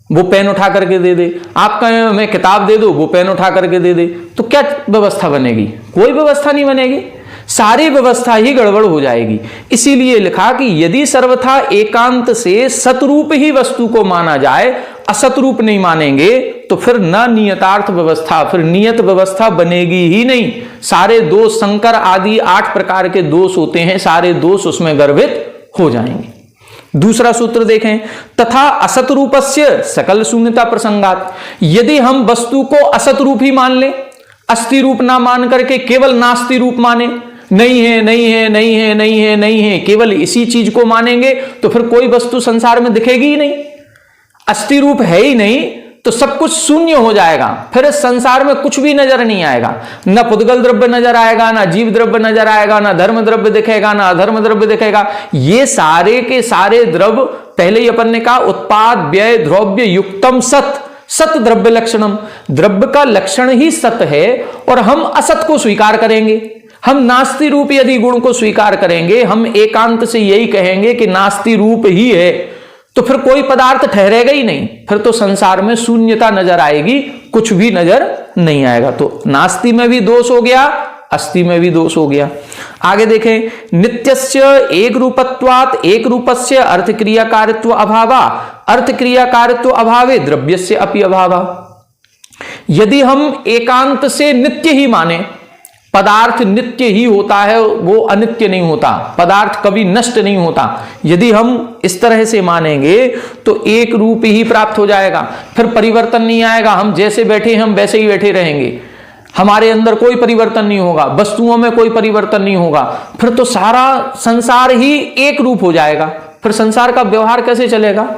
वो पेन उठा करके दे दे, आप कहें हमें किताब दे दो, वो पेन उठा करके दे दे, तो क्या व्यवस्था बनेगी? कोई व्यवस्था नहीं बनेगी, सारी व्यवस्था ही गड़बड़ हो जाएगी। इसीलिए लिखा कि यदि सर्वथा एकांत से सतरूप ही वस्तु को माना जाए असत रूप नहीं मानेंगे तो फिर न नियतार्थ व्यवस्था, फिर नियत व्यवस्था बनेगी ही नहीं। सारे दोष, शंकर आदि 8 प्रकार के दोष होते हैं, सारे दोष उसमें गर्भित हो जाएंगे। दूसरा सूत्र देखें, तथा असत रूपस्य सकल शून्यता प्रसंगात। यदि हम वस्तु को असत रूप ही मान लें, अस्थि रूप ना मान करके केवल नास्ति रूप माने, नहीं है नहीं है नहीं है नहीं है नहीं है, केवल इसी चीज को मानेंगे तो फिर कोई वस्तु संसार में दिखेगी ही नहीं। अस्थि रूप है ही नहीं तो सब कुछ शून्य हो जाएगा, फिर इस संसार में कुछ भी नजर नहीं आएगा। न पुद्गल द्रव्य नजर आएगा, ना जीव द्रव्य नजर आएगा, ना धर्म द्रव्य दिखेगा, ना अधर्म द्रव्य दिखेगा। ये सारे के सारे द्रव्य, पहले ही अपन ने कहा उत्पाद व्यय द्रव्य युक्तम सत, सत द्रव्य लक्षणम, द्रव्य का लक्षण ही सत है। और हम असत को स्वीकार करेंगे, हम नास्ति रूप यदि गुण को स्वीकार करेंगे, हम एकांत से यही कहेंगे कि नास्ति रूप ही है, तो फिर कोई पदार्थ ठहरेगा ही नहीं, फिर तो संसार में शून्यता नजर आएगी, कुछ भी नजर नहीं आएगा। तो नास्ति में भी दोष हो गया, अस्थि में भी दोष हो गया। आगे देखें, नित्यस्य एक रूपत्वात् एक रूपस्य अर्थ क्रियाकारित्व अभावा, अर्थ क्रियाकारित्व अभावे द्रव्यस्य अपि अभावा। यदि हम एकांत से नित्य ही माने, पदार्थ नित्य ही होता है, वो अनित्य नहीं होता, पदार्थ कभी नष्ट नहीं होता, यदि हम इस तरह से मानेंगे तो एक रूप ही प्राप्त हो जाएगा, फिर परिवर्तन नहीं आएगा। हम जैसे बैठे हम वैसे ही बैठे रहेंगे, हमारे अंदर कोई परिवर्तन नहीं होगा, वस्तुओं में कोई परिवर्तन नहीं होगा, फिर तो सारा संसार ही एक रूप हो जाएगा। फिर संसार का व्यवहार कैसे चलेगा?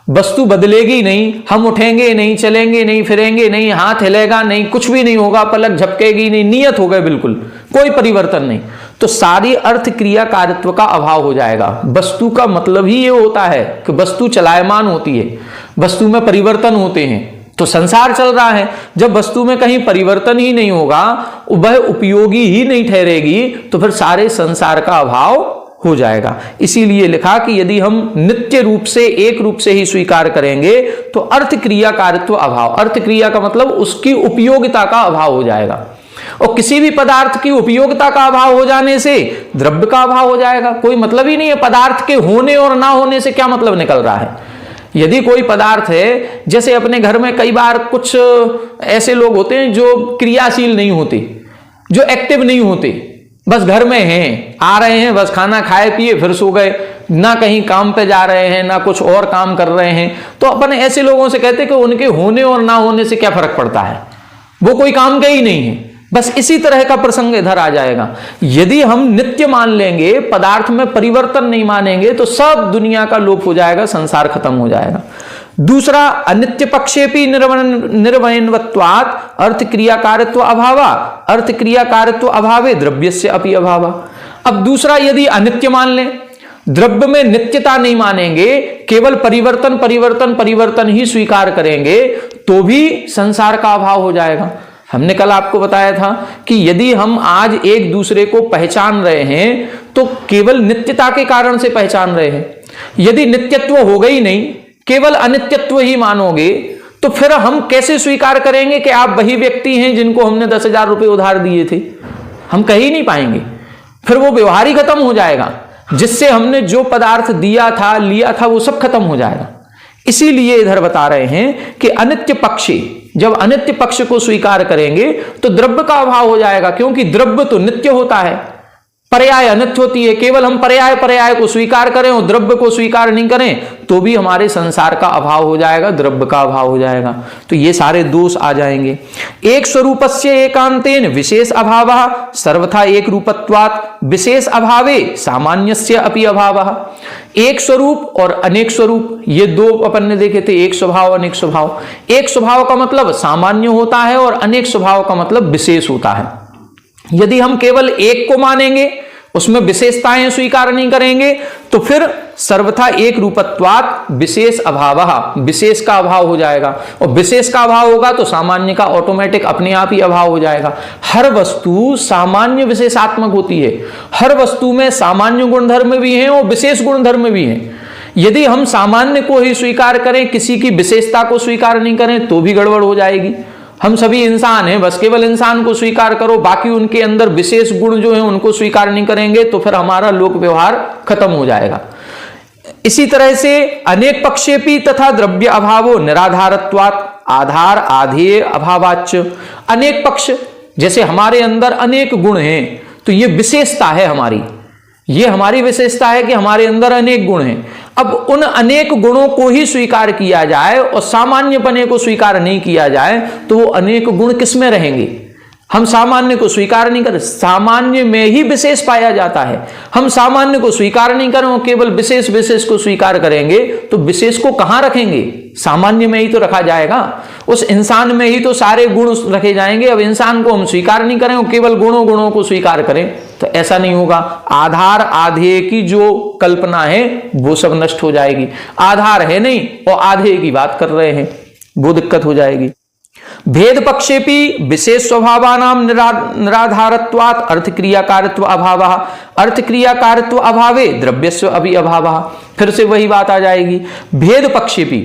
वस्तु बदलेगी नहीं, हम उठेंगे नहीं, चलेंगे नहीं, फिरेंगे नहीं, हाथ हिलेगा नहीं, कुछ भी नहीं होगा, पलक झपकेगी नहीं, नियत हो गए, बिल्कुल कोई परिवर्तन नहीं, तो सारी अर्थ क्रिया कारित्व का अभाव हो जाएगा। वस्तु का मतलब ही ये होता है कि वस्तु चलायमान होती है, वस्तु में परिवर्तन होते हैं, तो संसार चल रहा है। जब वस्तु में कहीं परिवर्तन ही नहीं होगा, वह उपयोगी ही नहीं ठहरेगी, तो फिर सारे संसार का अभाव हो जाएगा। इसीलिए लिखा कि यदि हम नित्य रूप से एक रूप से ही स्वीकार करेंगे तो अर्थ क्रिया कारित्व अभाव, अर्थ क्रिया का मतलब उसकी उपयोगिता का अभाव हो जाएगा, और किसी भी पदार्थ की उपयोगिता का अभाव हो जाने से द्रव्य का अभाव हो जाएगा। कोई मतलब ही नहीं है, पदार्थ के होने और ना होने से क्या मतलब निकल रहा है। यदि कोई पदार्थ है, जैसे अपने घर में कई बार कुछ ऐसे लोग होते हैं जो क्रियाशील नहीं होते, जो एक्टिव नहीं होते, बस घर में हैं, आ रहे हैं, बस खाना खाए पिए फिर सो गए, ना कहीं काम पे जा रहे हैं, ना कुछ और काम कर रहे हैं, तो अपन ऐसे लोगों से कहते हैं कि उनके होने और ना होने से क्या फर्क पड़ता है, वो कोई काम का ही नहीं है। बस इसी तरह का प्रसंग इधर आ जाएगा। यदि हम नित्य मान लेंगे, पदार्थ में परिवर्तन नहीं मानेंगे, तो सब दुनिया का लोप हो जाएगा, संसार खत्म हो जाएगा। दूसरा, अनित्य पक्षेपि निर्वयनवत्वात् अर्थ क्रियाकारित्व अभावा, अर्थ क्रियाकारित्व अभावे द्रव्यस्य अपि अभावा। अब दूसरा, यदि अनित्य मान लें, द्रव्य में नित्यता नहीं मानेंगे, केवल परिवर्तन परिवर्तन परिवर्तन ही स्वीकार करेंगे, तो भी संसार का अभाव हो जाएगा। हमने कल आपको बताया था कि यदि हम आज एक दूसरे को पहचान रहे हैं तो केवल नित्यता के कारण से पहचान रहे हैं। यदि नित्यत्व हो गई नहीं, केवल अनित्यत्व ही मानोगे, तो फिर हम कैसे स्वीकार करेंगे कि आप वही व्यक्ति हैं जिनको हमने 10,000 रुपए उधार दिए थे? हम कह ही नहीं पाएंगे, फिर वो व्यवहार ही खत्म हो जाएगा, जिससे हमने जो पदार्थ दिया था, लिया था, वो सब खत्म हो जाएगा। इसीलिए इधर बता रहे हैं कि अनित्य पक्षी, जब अनित्य पक्ष को स्वीकार करेंगे तो द्रव्य का अभाव हो जाएगा, क्योंकि द्रव्य तो नित्य होता है, पर्याय अनित्य होती है। केवल हम पर्याय पर्याय को स्वीकार करें और द्रव्य को स्वीकार नहीं करें तो भी हमारे संसार का अभाव हो जाएगा, द्रव्य का अभाव हो जाएगा, तो ये सारे दोष आ जाएंगे। एक स्वरूपस्य एकांतेन विशेष अभावः सर्वथा एक रूपत्वात् विशेष अभावे सामान्यस्य अपि अभावः। एक स्वरूप और अनेक स्वरूप, ये दो अपन ने देखे थे, एक स्वभाव अनेक स्वभाव। एक स्वभाव का मतलब सामान्य होता है और अनेक स्वभाव का मतलब विशेष होता है। यदि हम केवल एक को मानेंगे, उसमें विशेषताएं स्वीकार नहीं करेंगे, तो फिर सर्वथा एक रूपत्वात् विशेष अभावः, विशेष का अभाव हो जाएगा, और विशेष का अभाव होगा तो सामान्य का ऑटोमेटिक अपने आप ही अभाव हो जाएगा। हर वस्तु सामान्य विशेषात्मक होती है, हर वस्तु में सामान्य गुणधर्म भी हैं और विशेष गुणधर्म भी हैं। यदि हम सामान्य को ही स्वीकार करें, किसी की विशेषता को स्वीकार नहीं करें, तो भी गड़बड़ हो जाएगी। हम सभी इंसान हैं, बस केवल इंसान को स्वीकार करो, बाकी उनके अंदर विशेष गुण जो है उनको स्वीकार नहीं करेंगे, तो फिर हमारा लोक व्यवहार खत्म हो जाएगा। इसी तरह से अनेक पक्षेपी तथा द्रव्य अभावो निराधारत्वात् आधार आधेय अभावाच्च। अनेक पक्ष, जैसे हमारे अंदर अनेक गुण हैं, तो ये विशेषता है हमारी, ये हमारी विशेषता है कि हमारे अंदर अनेक गुण हैं। अब उन अनेक गुणों को ही स्वीकार किया जाए और सामान्यपने को स्वीकार नहीं किया जाए, तो वो अनेक गुण किस में रहेंगे? हम सामान्य को स्वीकार नहीं करें, सामान्य में ही विशेष पाया जाता है। हम सामान्य को स्वीकार नहीं करें और केवल विशेष विशेष को स्वीकार करेंगे, तो विशेष को कहां रखेंगे? सामान्य में ही तो रखा जाएगा, उस इंसान में ही तो सारे गुण रखे जाएंगे। अब इंसान को हम स्वीकार नहीं करें और केवल गुणों को स्वीकार करें, तो ऐसा नहीं होगा। आधार आधेय की जो कल्पना है वो सब नष्ट हो जाएगी। आधार है नहीं और आधेय की बात कर रहे हैं, वो दिक्कत हो जाएगी। भेद पक्षेपि विशेष स्वभावानाम निराधारत्वात् अर्थ क्रियाकारित्व अभावः। अर्थ क्रियाकारित्व अभावे द्रव्यस्य अभी अभावः। फिर से वही बात आ जाएगी। भेद पक्षेपि,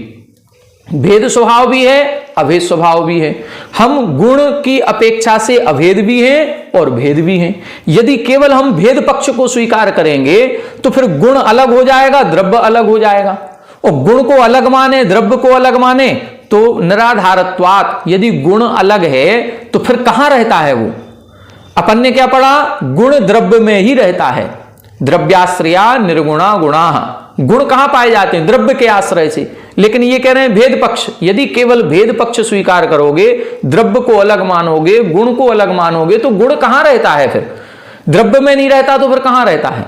भेद स्वभाव भी है, अभेद स्वभाव भी है। हम गुण की अपेक्षा से अभेद भी हैं और भेद भी हैं। यदि केवल हम भेद पक्ष को स्वीकार करेंगे तो फिर गुण अलग हो जाएगा, द्रव्य अलग हो जाएगा। और गुण को अलग माने, द्रव्य को अलग माने, तो निराधारत्वात्, यदि गुण अलग है तो फिर कहां रहता है वो? अपन ने क्या पढ़ा? गुण द्रव्य में ही रहता है। द्रव्याश्रया निर्गुणा गुणाः। गुण कहां पाए जाते हैं? द्रव्य के आश्रय से। लेकिन ये कह रहे हैं भेद पक्ष, यदि केवल भेद पक्ष स्वीकार करोगे, द्रव्य को अलग मानोगे, गुण को अलग मानोगे, तो गुण कहां रहता है? फिर द्रव्य में नहीं रहता तो फिर कहां रहता है?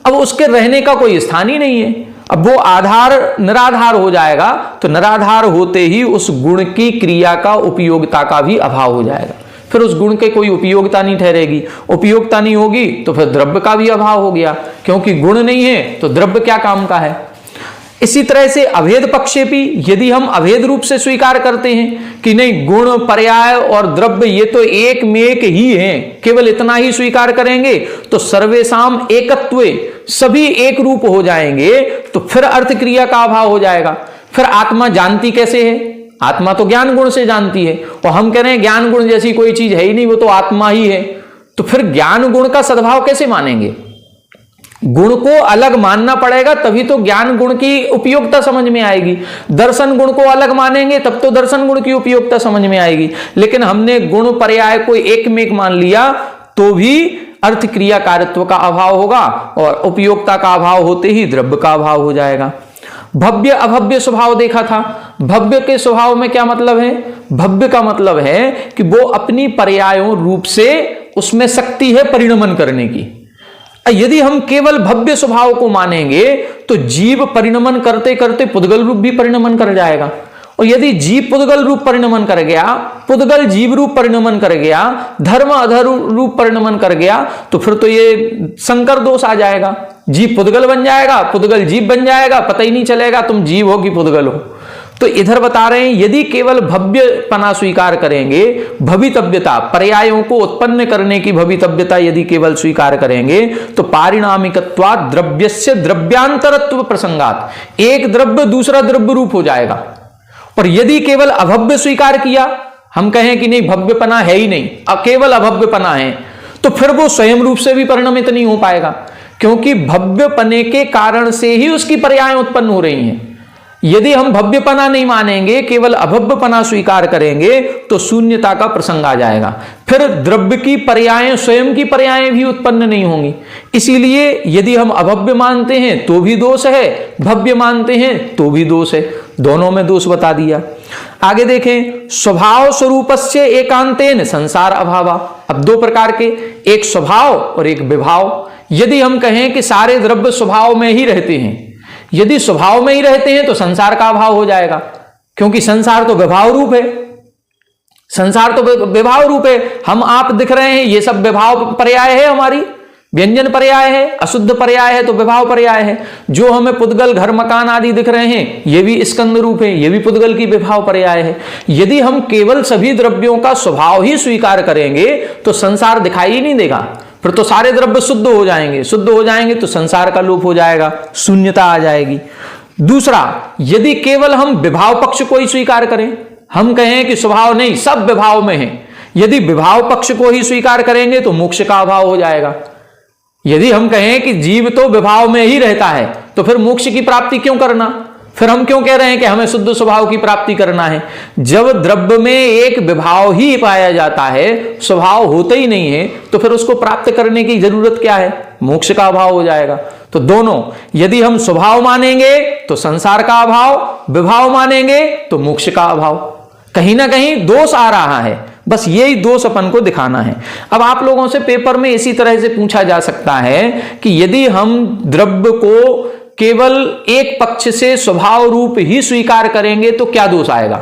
अब उसके रहने का कोई स्थान ही नहीं है। अब वो आधार निराधार हो जाएगा, तो निराधार होते ही उस गुण की क्रिया का उपयोगिता का भी अभाव हो जाएगा। फिर उस गुण के कोई उपयोगिता नहीं ठहरेगी। उपयोगिता नहीं होगी तो फिर द्रव्य का भी अभाव हो गया, क्योंकि गुण नहीं है तो द्रव्य क्या काम का है। इसी तरह से अभेद पक्षे भी, यदि हम अभेद रूप से स्वीकार करते हैं कि नहीं, गुण पर्याय और द्रव्य ये तो एक में एक ही हैं, केवल इतना ही स्वीकार करेंगे, तो सर्वेशाम एकत्वे, सभी एक रूप हो जाएंगे, तो फिर अर्थ क्रिया का अभाव हो जाएगा। फिर आत्मा जानती कैसे है? आत्मा तो ज्ञान गुण से जानती है, और हम कह रहे हैं ज्ञान गुण जैसी कोई चीज है ही नहीं, वो तो आत्मा ही है। तो फिर ज्ञान गुण का सद्भाव कैसे मानेंगे? गुण को अलग मानना पड़ेगा, तभी तो ज्ञान गुण की उपयोगिता समझ में आएगी। दर्शन गुण को अलग मानेंगे तब तो दर्शन गुण की उपयोगिता समझ में आएगी। लेकिन हमने गुण पर्याय को एक में एक मान लिया, तो भी अर्थ क्रिया कारित्व का अभाव होगा, और उपयोगिता का अभाव होते ही द्रव्य का अभाव हो जाएगा। भव्य अभव्य स्वभाव देखा था। भव्य के स्वभाव में क्या मतलब है? भव्य का मतलब है कि वो अपनी पर्यायों रूप से उसमें शक्ति है परिणमन करने की। यदि हम केवल भव्य स्वभाव को मानेंगे तो जीव परिणमन करते करते पुद्गल रूप भी परिणमन कर जाएगा, और यदि जीव पुद्गल रूप परिणमन कर गया, पुद्गल जीव रूप परिणमन कर गया, धर्म अधर रूप परिणमन कर गया, तो फिर तो ये संकर दोष आ जाएगा। जीव पुद्गल बन जाएगा, पुद्गल जीव बन जाएगा, पता ही नहीं चलेगा तुम जीव हो कि पुद्गल हो। तो इधर बता रहे हैं, यदि केवल भव्यपना स्वीकार करेंगे, भवितव्यता, पर्यायों को उत्पन्न करने की भवितव्यता यदि केवल स्वीकार करेंगे, तो पारिणामिकत्वात् द्रव्यस्य द्रव्यांतरत्व प्रसंगात, एक द्रव्य दूसरा द्रव्य रूप हो जाएगा। और यदि केवल अभव्य स्वीकार किया, हम कहें कि नहीं भव्यपना है ही नहीं, केवल अभव्यपना है, तो फिर वो स्वयं रूप से भी परिणमित नहीं हो पाएगा, क्योंकि भव्यपने के कारण से ही उसकी पर्याय उत्पन्न हो रही हैं। यदि हम भव्यपना नहीं मानेंगे, केवल अभव्यपना स्वीकार करेंगे, तो शून्यता का प्रसंग आ जाएगा। फिर द्रव्य की पर्यायें, स्वयं की पर्यायें भी उत्पन्न नहीं होंगी। इसीलिए यदि हम अभव्य मानते हैं तो भी दोष है, भव्य मानते हैं तो भी दोष है, दोनों में दोष बता दिया। आगे देखें, स्वभाव स्वरूपस्य एकांतेन संसार अभावा। अब दो प्रकार के, एक स्वभाव और एक विभाव। यदि हम कहें कि सारे द्रव्य स्वभाव में ही रहते हैं, यदि स्वभाव में ही रहते हैं तो संसार का अभाव हो जाएगा, क्योंकि संसार तो विभाव रूप है। संसार तो विभाव रूप है, हम आप दिख रहे हैं, ये सब विभाव पर्याय है, हमारी व्यंजन पर्याय है, अशुद्ध पर्याय है तो विभाव पर्याय है। जो हमें पुद्गल घर मकान आदि दिख रहे हैं, ये भी स्कंद रूप है, ये भी पुद्गल की विभाव पर्याय है। यदि हम केवल सभी द्रव्यों का स्वभाव ही स्वीकार करेंगे तो संसार दिखाई ही नहीं देगा, फिर तो सारे द्रव्य शुद्ध हो जाएंगे। शुद्ध हो जाएंगे तो संसार का लोप हो जाएगा, शून्यता आ जाएगी। दूसरा, यदि केवल हम विभाव पक्ष को ही स्वीकार करें, हम कहें कि स्वभाव नहीं सब विभाव में है, यदि विभाव पक्ष को ही स्वीकार करेंगे तो मोक्ष का अभाव हो जाएगा। यदि हम कहें कि जीव तो विभाव में ही रहता है, तो फिर मोक्ष की प्राप्ति क्यों करना? फिर हम क्यों कह रहे हैं कि हमें शुद्ध स्वभाव की प्राप्ति करना है? जब द्रव्य में एक विभाव ही पाया जाता है, स्वभाव होता ही नहीं है, तो फिर उसको प्राप्त करने की जरूरत क्या है? मोक्ष का अभाव हो जाएगा। तो दोनों, यदि हम स्वभाव मानेंगे तो संसार का अभाव, विभाव मानेंगे तो मोक्ष का अभाव। कहीं ना कहीं दोष आ रहा है, बस यही दोष अपन को दिखाना है। अब आप लोगों से पेपर में इसी तरह से पूछा जा सकता है कि यदि हम द्रव्य को केवल एक पक्ष से स्वभाव रूप ही स्वीकार करेंगे तो क्या दोष आएगा?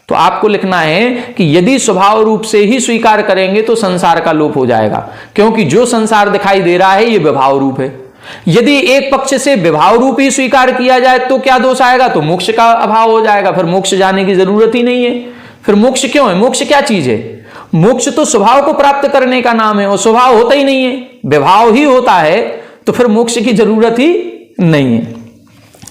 तो आपको लिखना है कि यदि स्वभाव रूप से ही स्वीकार करेंगे तो संसार का लोप हो जाएगा, क्योंकि जो संसार दिखाई दे रहा है ये विभाव रूप है। यदि एक पक्ष से विभाव रूप ही स्वीकार किया जाए तो क्या दोष आएगा? तो मोक्ष का अभाव हो जाएगा, फिर मोक्ष जाने की जरूरत ही नहीं है। फिर मोक्ष क्यों है? मोक्ष क्या चीज है? मोक्ष तो स्वभाव को प्राप्त करने का नाम है, और स्वभाव होता ही नहीं है, विभाव ही होता है, तो फिर मोक्ष की जरूरत ही नहीं है।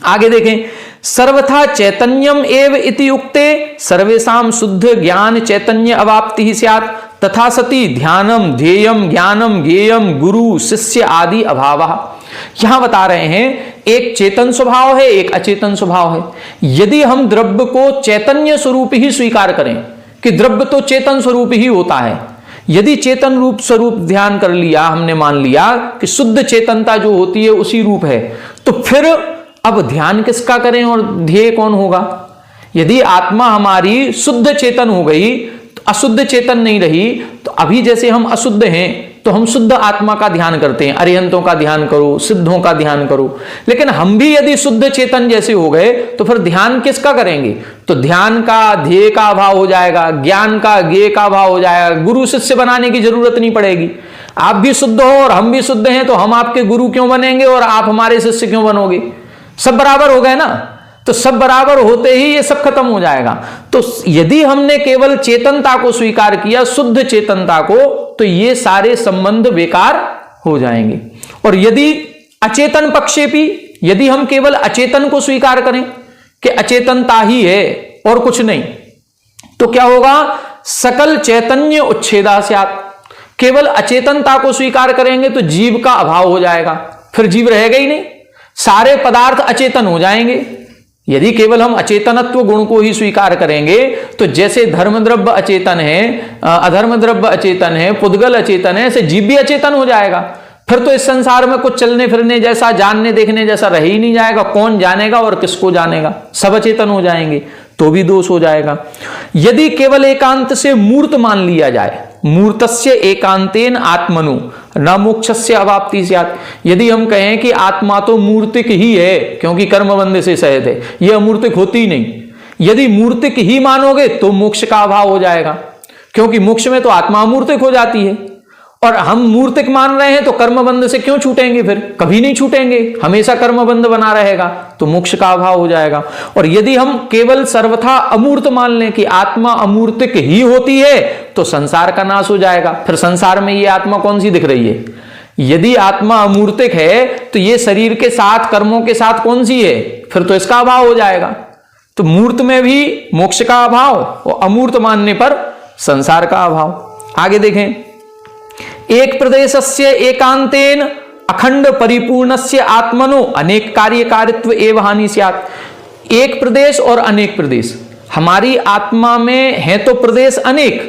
आगे देखें, सर्वथा चैतन्यम एव इति युक्ते सर्वेषां शुद्ध ज्ञान चैतन्य अवाप्ति ही स्यात् तथा सति ध्यानम ध्येयम ज्ञानम ज्ञेयम गुरु शिष्य आदि अभावः। यहां बता रहे हैं एक चेतन स्वभाव है, एक अचेतन स्वभाव है। यदि हम द्रव्य को चैतन्य स्वरूप ही स्वीकार करें कि द्रव्य तो चेतन स्वरूप ही होता है, यदि चेतन रूप स्वरूप ध्यान कर लिया, हमने मान लिया कि शुद्ध चेतनता जो होती है उसी रूप है, तो फिर अब ध्यान किसका करें और ध्येय कौन होगा? यदि आत्मा हमारी शुद्ध चेतन हो गई तो अशुद्ध चेतन नहीं रही, तो अभी जैसे हम अशुद्ध हैं तो हम शुद्ध आत्मा का ध्यान करते हैं, अरिहंतों का ध्यान करो, सिद्धों का ध्यान करो। लेकिन हम भी यदि शुद्ध चेतन जैसे हो गए तो फिर ध्यान किसका करेंगे? तो ध्यान का ध्येय का अभाव हो जाएगा, ज्ञान का ज्ञेय का अभाव हो जाएगा, गुरु शिष्य बनाने की जरूरत नहीं पड़ेगी। आप भी शुद्ध हो और हम भी शुद्ध हैं, तो हम आपके गुरु क्यों बनेंगे और आप हमारे शिष्य क्यों बनोगे? सब बराबर हो गए ना। तो सब बराबर होते ही ये सब खत्म हो जाएगा। तो यदि हमने केवल चेतनता को स्वीकार किया, शुद्ध चेतनता को, तो ये सारे संबंध बेकार हो जाएंगे। और यदि अचेतन पक्षेपी, यदि हम केवल अचेतन को स्वीकार करें कि अचेतनता ही है और कुछ नहीं, तो क्या होगा? सकल चैतन्य उच्छेदा स्यात्। केवल अचेतनता को स्वीकार करेंगे तो जीव का अभाव हो जाएगा, फिर जीव रहेगा ही नहीं, सारे पदार्थ अचेतन हो जाएंगे। यदि केवल हम अचेतनत्व गुण को ही स्वीकार करेंगे तो जैसे धर्म द्रव्य अचेतन है, अधर्म द्रव्य अचेतन है, पुद्गल अचेतन है, ऐसे जीव भी अचेतन हो जाएगा। फिर तो इस संसार में कुछ चलने फिरने जैसा, जानने देखने जैसा रह ही नहीं जाएगा। कौन जानेगा और किसको जानेगा? सब अचेतन हो जाएंगे, तो भी दोष हो जाएगा। यदि केवल एकांत से मूर्त मान लिया जाए, मूर्तस्य एकांतेन आत्मनु न मोक्षस्य अवाप्ति स्यात्। यदि हम कहें कि आत्मा तो मूर्तिक ही है क्योंकि कर्मबंध से सहित है, यह अमूर्तिक होती ही नहीं, यदि मूर्तिक ही मानोगे तो मोक्ष का अभाव हो जाएगा, क्योंकि मोक्ष में तो आत्मा अमूर्तिक हो जाती है। और हम मूर्तिक मान रहे हैं तो कर्मबंध से क्यों छूटेंगे? फिर कभी नहीं छूटेंगे, हमेशा कर्मबंध बना रहेगा, तो मोक्ष का अभाव हो जाएगा। और यदि हम केवल सर्वथा अमूर्त मान लें कि आत्मा अमूर्तिक ही होती है तो संसार का नाश हो जाएगा। फिर संसार में ये आत्मा कौन सी दिख रही है? यदि आत्मा अमूर्तिक है तो ये शरीर के साथ, कर्मों के साथ कौन सी है? फिर तो इसका अभाव हो जाएगा। तो मूर्त में भी मोक्ष का अभाव और अमूर्त मानने पर संसार का अभाव। आगे देखें, एक प्रदेशस्य एकांतेन अखंड परिपूर्णस्य आत्मनो अनेक कार्यकारित्व एव हानि स्यात्। एक प्रदेश और अनेक प्रदेश, हमारी आत्मा में है तो प्रदेश अनेक,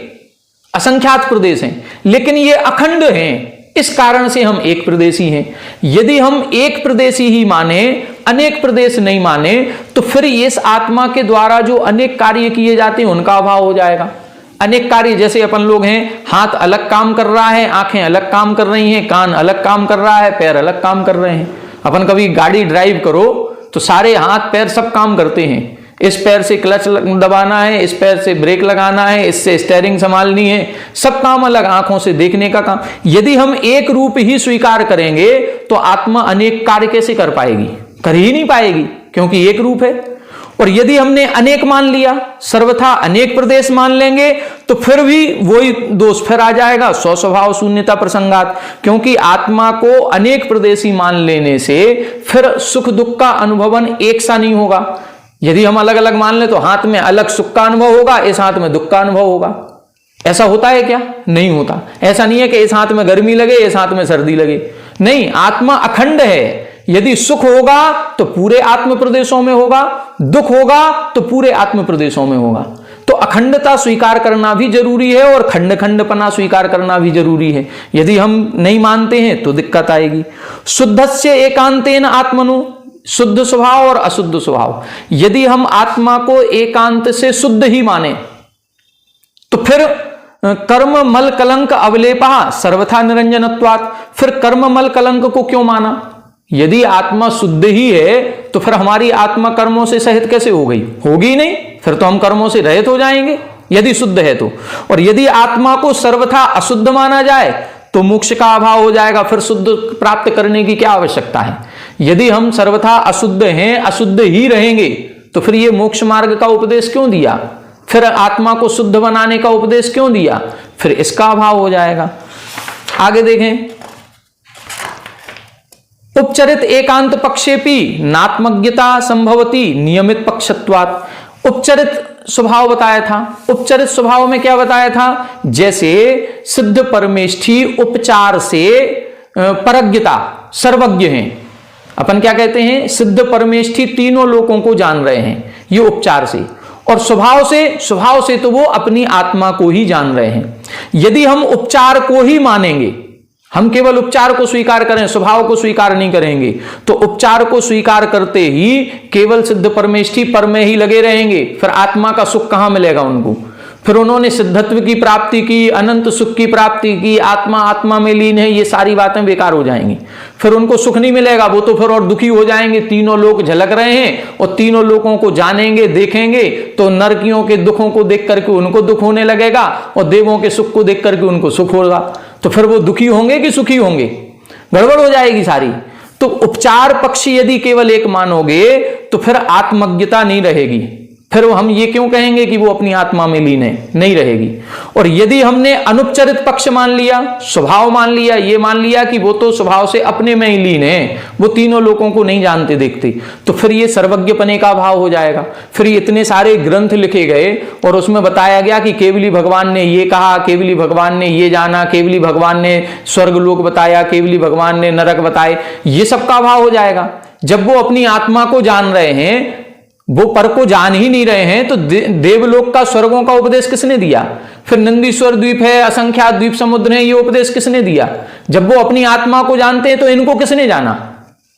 असंख्यात प्रदेश हैं, लेकिन ये अखंड हैं, इस कारण से हम एक प्रदेशी हैं। यदि हम एक प्रदेशी ही माने, अनेक प्रदेश नहीं माने, तो फिर इस आत्मा के द्वारा जो अनेक कार्य किए जाते हैं उनका अभाव हो जाएगा। अनेक कार्य, जैसे अपन लोग हैं, हाथ अलग काम कर रहा है, आंखें अलग काम कर रही हैं, कान अलग काम कर रहा है, पैर अलग काम कर रहे हैं। अपन कभी गाड़ी ड्राइव करो तो सारे हाथ पैर सब काम करते हैं। इस पैर से क्लच दबाना है, इस पैर से ब्रेक लगाना है, इससे स्टीयरिंग संभालनी है, सब काम अलग, आंखों से देखने का काम। यदि हम एक रूप ही स्वीकार करेंगे तो आत्मा अनेक कार्य कैसे कर पाएगी? कर ही नहीं पाएगी, क्योंकि एक रूप है। और यदि हमने अनेक मान लिया, सर्वथा अनेक प्रदेश मान लेंगे, तो फिर भी वही दोष फिर आ जाएगा, स्वस्वभाव शून्यता प्रसंगात। क्योंकि आत्मा को अनेक प्रदेशी मान लेने से फिर सुख दुख का अनुभवन एक सा नहीं होगा। यदि हम अलग अलग मान ले तो हाथ में अलग सुख का अनुभव होगा, इस हाथ में दुख का अनुभव होगा। ऐसा होता है क्या? नहीं होता। ऐसा नहीं है कि इस हाथ में गर्मी लगे, इस हाथ में सर्दी लगे। नहीं, आत्मा अखंड है। यदि सुख होगा तो पूरे आत्म प्रदेशों में होगा, दुख होगा तो पूरे आत्म प्रदेशों में होगा। तो अखंडता स्वीकार करना भी जरूरी है और खंड खंडपना स्वीकार करना भी जरूरी है। यदि हम नहीं मानते हैं तो दिक्कत आएगी। शुद्धस्य एकांतेन आत्मनु, शुद्ध स्वभाव और अशुद्ध स्वभाव। यदि हम आत्मा को एकांत से शुद्ध ही माने तो फिर कर्म मल कलंक अवलेपा सर्वथा निरंजनत्वात्, फिर कर्म मल कलंक को क्यों माना? यदि आत्मा शुद्ध ही है तो फिर हमारी आत्मा कर्मों से सहित कैसे हो गई? होगी नहीं, फिर तो हम कर्मों से रहित हो जाएंगे यदि शुद्ध है तो। और यदि आत्मा को सर्वथा अशुद्ध माना जाए तो मोक्ष का अभाव हो जाएगा, फिर शुद्ध प्राप्त करने की क्या आवश्यकता है? यदि हम सर्वथा अशुद्ध हैं, अशुद्ध ही रहेंगे तो फिर ये मोक्ष मार्ग का उपदेश क्यों दिया? फिर आत्मा को शुद्ध बनाने का उपदेश क्यों दिया? फिर इसका अभाव हो जाएगा। आगे देखें, उपचरित एकांत पक्षेपि नात्मज्ञता संभवती नियमित पक्षत्वात्। उपचरित स्वभाव बताया था। उपचरित स्वभाव में क्या बताया था? जैसे सिद्ध परमेष्ठी उपचार से परज्ञता, सर्वज्ञ हैं। अपन क्या कहते हैं? सिद्ध परमेष्ठी तीनों लोकों को जान रहे हैं, ये उपचार से। और स्वभाव से तो वो अपनी आत्मा को ही जान रहे हैं। यदि हम उपचार को ही मानेंगे, हम केवल उपचार को स्वीकार करें, स्वभाव को स्वीकार नहीं करेंगे, तो उपचार को स्वीकार करते ही केवल सिद्ध परमेष्ठी पर में ही लगे रहेंगे, फिर आत्मा का सुख कहां मिलेगा उनको? फिर उन्होंने सिद्धत्व की प्राप्ति की, अनंत सुख की प्राप्ति की, आत्मा में लीन है, ये सारी बातें बेकार हो जाएंगी, फिर उनको सुख नहीं मिलेगा, वो तो फिर और दुखी हो जाएंगे। तीनों लोक झलक रहे हैं और तीनों लोगों को जानेंगे, देखेंगे तो नरकियों के दुखों को देख करके उनको दुख होने लगेगा और देवों के सुख को देख करके उनको सुख होगा। तो फिर वो दुखी होंगे कि सुखी होंगे? गड़बड़ हो जाएगी सारी। तो उपचार पक्ष यदि केवल एक मानोगे तो फिर आत्मज्ञता नहीं रहेगी। फिर हम ये क्यों कहेंगे कि वो अपनी आत्मा में लीन है? नहीं रहेगी। और यदि हमने अनुपचरित पक्ष मान लिया, स्वभाव मान लिया, ये मान लिया कि वो तो स्वभाव से अपने में ही लीन है, वो तीनों लोगों को नहीं जानते देखते, तो फिर ये सर्वज्ञपने का भाव हो जाएगा। फिर इतने सारे ग्रंथ लिखे गए और उसमें बताया गया कि केवली भगवान ने ये कहा, केवली भगवान ने ये जाना, केवली भगवान ने स्वर्ग लोक बताया, केवली भगवान ने नरक बताए, ये सबका भाव हो जाएगा। जब वो अपनी आत्मा को जान रहे हैं, वो पर को जान ही नहीं रहे हैं, तो देवलोक का स्वर्गों का उपदेश किसने दिया? फिर नंदीश्वर द्वीप है, असंख्यात द्वीप समुद्र है, ये उपदेश किसने दिया? जब वो अपनी आत्मा को जानते हैं तो इनको किसने जाना?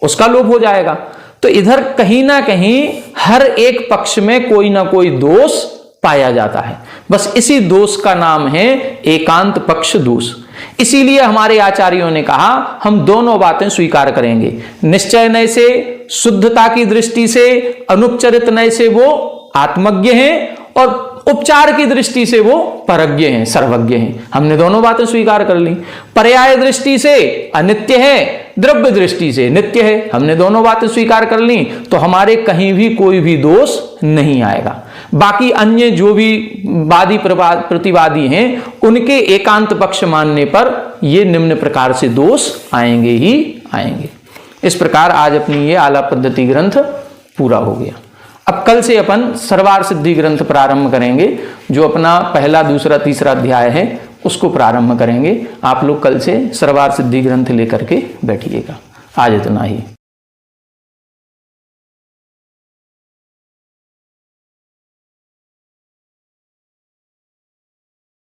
उसका लोप हो जाएगा। तो इधर कहीं ना कहीं हर एक पक्ष में कोई ना कोई दोष पाया जाता है। बस इसी दोष का नाम है एकांत पक्ष दोष। इसीलिए हमारे आचार्यों ने कहा हम दोनों बातें स्वीकार करेंगे। निश्चय नय से, शुद्धता की दृष्टि से, अनुपचरित नय से वो आत्मज्ञ हैं और उपचार की दृष्टि से वो परज्ञ हैं, सर्वज्ञ हैं। हमने दोनों बातें स्वीकार कर ली। पर्याय दृष्टि से अनित्य है, द्रव्य दृष्टि से नित्य है। हमने दोनों बातें स्वीकार कर ली, तो हमारे कहीं भी कोई भी दोष नहीं आएगा। बाकी अन्य जो भी वादी प्रतिवादी हैं, उनके एकांत पक्ष मानने पर ये निम्न प्रकार से दोष आएंगे ही आएंगे। इस प्रकार आज अपनी ये आलाप पद्धति ग्रंथ पूरा हो गया। अब कल से अपन सर्वार सिद्धि ग्रंथ प्रारंभ करेंगे, जो अपना पहला, दूसरा, तीसरा अध्याय है उसको प्रारंभ करेंगे। आप लोग कल से सर्वार सिद्धि ग्रंथ लेकर के बैठिएगा। आज इतना ही।